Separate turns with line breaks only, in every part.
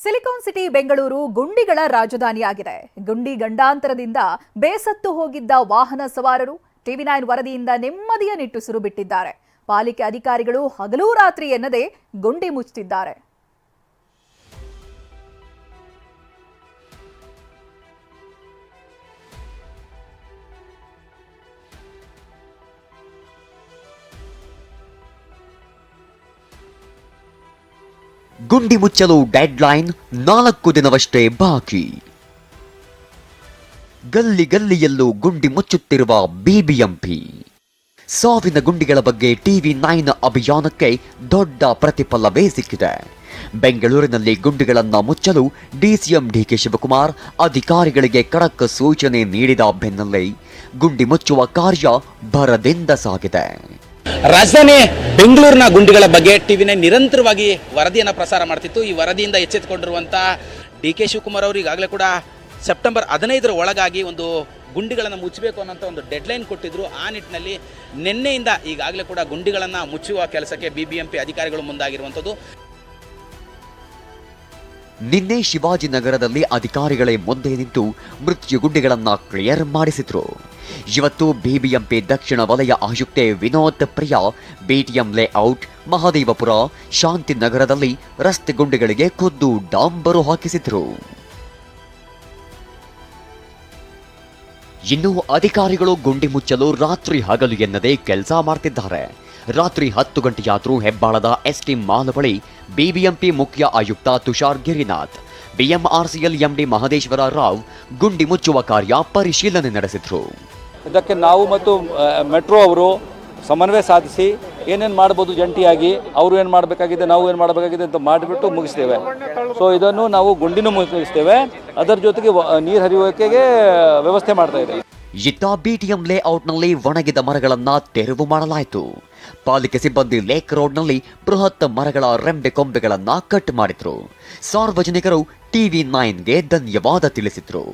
Silicon city Bengaluru ಗುಂಡಿಗಳ ರಾಜಧಾನಿಯಾಗಿದೆ. ಗುಂಡಿ ಗಂಡಾಂತರದಿಂದ ಬೇಸತ್ತು ಹೋಗಿದ್ದ ವಾಹನ ಸವಾರರು ಟಿವಿ9 ವರದಿಯಿಂದ ನೆಮ್ಮದಿಯ ನಿಟ್ಟುಸಿರು ಬಿಟ್ಟಿದ್ದಾರೆ. ಪಾಲಿಕೆ ಅಧಿಕಾರಿಗಳು ಹಗಲು ರಾತ್ರಿ ಎನ್ನದೆ ಗುಂಡಿ ಮುಚ್ಚುತ್ತಿದ್ದಾರೆ.
ಗುಂಡಿ ಮುಚ್ಚಲು ಡೆಡ್ಲೈನ್ 4 ದಿನವಷ್ಟೇ ಬಾಕಿ. ಗಲ್ಲಿ ಗಲ್ಲಿಯಲ್ಲೂ ಗುಂಡಿ ಮುಚ್ಚುತ್ತಿರುವ ಬಿಬಿಎಂಪಿ. ಸಾವಿನ ಗುಂಡಿಗಳ ಬಗ್ಗೆ ಟಿವಿ9 ಅಭಿಯಾನಕ್ಕೆ ದೊಡ್ಡ ಪ್ರತಿಫಲವೇ ಸಿಕ್ಕಿದೆ. ಬೆಂಗಳೂರಿನಲ್ಲಿ ಗುಂಡಿಗಳನ್ನು ಮುಚ್ಚಲು ಡಿಸಿಎಂ ಡಿಕೆ ಶಿವಕುಮಾರ್ ಅಧಿಕಾರಿಗಳಿಗೆ ಖಡಕ್ ಸೂಚನೆ ನೀಡಿದ ಬೆನ್ನಲ್ಲೇ ಗುಂಡಿ ಮುಚ್ಚುವ ಕಾರ್ಯ ಭರದಿಂದ ಸಾಗಿದೆ.
ರಾಜಧಾನಿ ಬೆಂಗಳೂರಿನ ಗುಂಡಿಗಳ ಬಗ್ಗೆ ಟಿವಿ9 ನಿರಂತರವಾಗಿ ವರದಿಯನ್ನು ಪ್ರಸಾರ ಮಾಡ್ತಿತ್ತು. ಈ ವರದಿಯಿಂದ ಎಚ್ಚೆತ್ತುಕೊಂಡಿರುವಂತಹ ಡಿಕೆ ಶಿವಕುಮಾರ್ ಅವರು ಈಗಾಗಲೇ ಕೂಡ ಸೆಪ್ಟೆಂಬರ್ 15ರ ಒಳಗಾಗಿ ಒಂದು ಗುಂಡಿಗಳನ್ನು ಮುಚ್ಚಬೇಕು ಅನ್ನೋಂಥ ಒಂದು ಡೆಡ್ಲೈನ್ ಕೊಟ್ಟಿದ್ರು. ಆ ನಿಟ್ಟಿನಲ್ಲಿ ನಿನ್ನೆಯಿಂದ ಈಗಾಗಲೇ ಕೂಡ ಗುಂಡಿಗಳನ್ನು ಮುಚ್ಚುವ ಕೆಲಸಕ್ಕೆ ಬಿಬಿಎಂಪಿ ಅಧಿಕಾರಿಗಳು ಮುಂದಾಗಿರುವಂಥದ್ದು.
ನಿನ್ನೆ ಶಿವಾಜಿನಗರದಲ್ಲಿ ಅಧಿಕಾರಿಗಳೇ ಮುಂದೆ ನಿಂತು ಮೃತ್ಯು ಗುಂಡಿಗಳನ್ನು ಕ್ಲಿಯರ್ ಮಾಡಿಸಿದ್ರು. ಇವತ್ತು ಬಿಬಿಎಂಪಿ ದಕ್ಷಿಣ ವಲಯ ಆಯುಕ್ತೆ ವಿನೋದ್ ಪ್ರಿಯಾ ಬಿಟಿಎಂ ಲೇಔಟ್, ಮಹದೇವಪುರ, ಶಾಂತಿನಗರದಲ್ಲಿ ರಸ್ತೆ ಗುಂಡಿಗಳಿಗೆ ಖುದ್ದು ಡಾಂಬರು ಹಾಕಿಸಿದ್ರು. ಇನ್ನು ಅಧಿಕಾರಿಗಳು ಗುಂಡಿ ಮುಚ್ಚಲು ರಾತ್ರಿ ಹಗಲು ಎನ್ನದೇ ಕೆಲಸ ಮಾಡ್ತಿದ್ದಾರೆ. ರಾತ್ರಿ 10 ಗಂಟೆಯಾದರೂ ಹೆಬ್ಬಾಳದ ಎಸ್ಟಿ ಮಾಲ್ ಬಳಿ ಬಿಬಿಎಂಪಿ ಮುಖ್ಯ ಆಯುಕ್ತ ತುಷಾರ್ ಗಿರಿನಾಥ್, ಬಿಎಂಆರ್ಸಿಎಲ್ ಎಂಡಿ ಮಹದೇಶ್ವರ ರಾವ್ ಗುಂಡಿ ಮುಚ್ಚುವ ಕಾರ್ಯ ಪರಿಶೀಲನೆ ನಡೆಸಿದ್ರು.
ಇದಕ್ಕೆ ನಾವು ಮತ್ತು ಮೆಟ್ರೋ ಅವರು ಸಮನ್ವಯ ಸಾಧಿಸಿ ಏನೇನು ಮಾಡ್ಬೋದು ಜಂಟಿಯಾಗಿ, ಅವರು ಏನು ಮಾಡಬೇಕಾಗಿದೆ, ನಾವು ಏನು ಮಾಡಬೇಕಾಗಿದೆ ಅಂತ ಮಾಡಿಬಿಟ್ಟು ಮುಗಿಸ್ತೇವೆ. ಸೊ ಇದನ್ನು ನಾವು ಗುಂಡಿನೂ ಮುಗಿಸ್ತೇವೆ, ಅದರ ಜೊತೆಗೆ ನೀರು ಹರಿಯೋಕೆ ವ್ಯವಸ್ಥೆ ಮಾಡ್ತಾ ಇದ್ದೇವೆ.
ಇತ್ತ ಬಿಟಿಎಂ ಲೇಔಟ್ನಲ್ಲಿ ಒಣಗಿದ ಮರಗಳನ್ನ ತೆರವು ಮಾಡಲಾಯಿತು. ಪಾಲಿಕೆ ಸಿಬ್ಬಂದಿ ಲೇಕ್ ರೋಡ್ನಲ್ಲಿ ಬೃಹತ್ ಮರಗಳ ರೆಂಬೆ ಕೊಂಬೆಗಳನ್ನ ಕಟ್ ಮಾಡಿದ್ರು. ಸಾರ್ವಜನಿಕರು ಟಿವಿ9ಗೆ ಧನ್ಯವಾದ ತಿಳಿಸಿದ್ರು.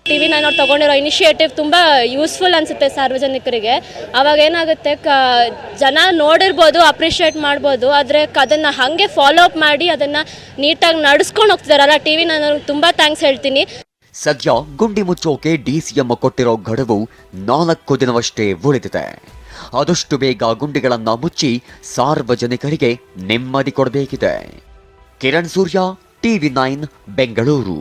ಟಿವಿ9 ಅವ್ರು ತಗೊಂಡಿರೋ ಇನಿಷಿಯೇಟಿವ್ ತುಂಬ ಯೂಸ್ಫುಲ್ ಅನಿಸುತ್ತೆ ಸಾರ್ವಜನಿಕರಿಗೆ. ಅವಾಗ ಏನಾಗುತ್ತೆ, ಜನ ನೋಡಿರ್ಬೋದು, ಅಪ್ರಿಷಿಯೇಟ್ ಮಾಡ್ಬೋದು, ಆದರೆ ಅದನ್ನು ಹಾಗೆ ಫಾಲೋ ಅಪ್ ಮಾಡಿ ಅದನ್ನು ನೀಟಾಗಿ ನಡೆಸ್ಕೊಂಡು ಹೋಗ್ತಿದಾರಲ್ಲ, ಟಿವಿ9 ಅವ್ರಿಗೆ ತುಂಬ ಥ್ಯಾಂಕ್ಸ್ ಹೇಳ್ತೀನಿ.
ಸದ್ಯ ಗುಂಡಿ ಮುಚ್ಚೋಕೆ ಡಿಸಿಎಂ ಕೊಟ್ಟಿರೋ ಗಡುವು 4 ದಿನವಷ್ಟೇ ಉಳಿದಿದೆ. ಆದಷ್ಟು ಬೇಗ ಗುಂಡಿಗಳನ್ನ ಮುಚ್ಚಿ ಸಾರ್ವಜನಿಕರಿಗೆ ನೆಮ್ಮದಿ ಕೊಡಬೇಕಿದೆ. ಕಿರಣ್ ಸೂರ್ಯ, ಟಿವಿ9 ಬೆಂಗಳೂರು.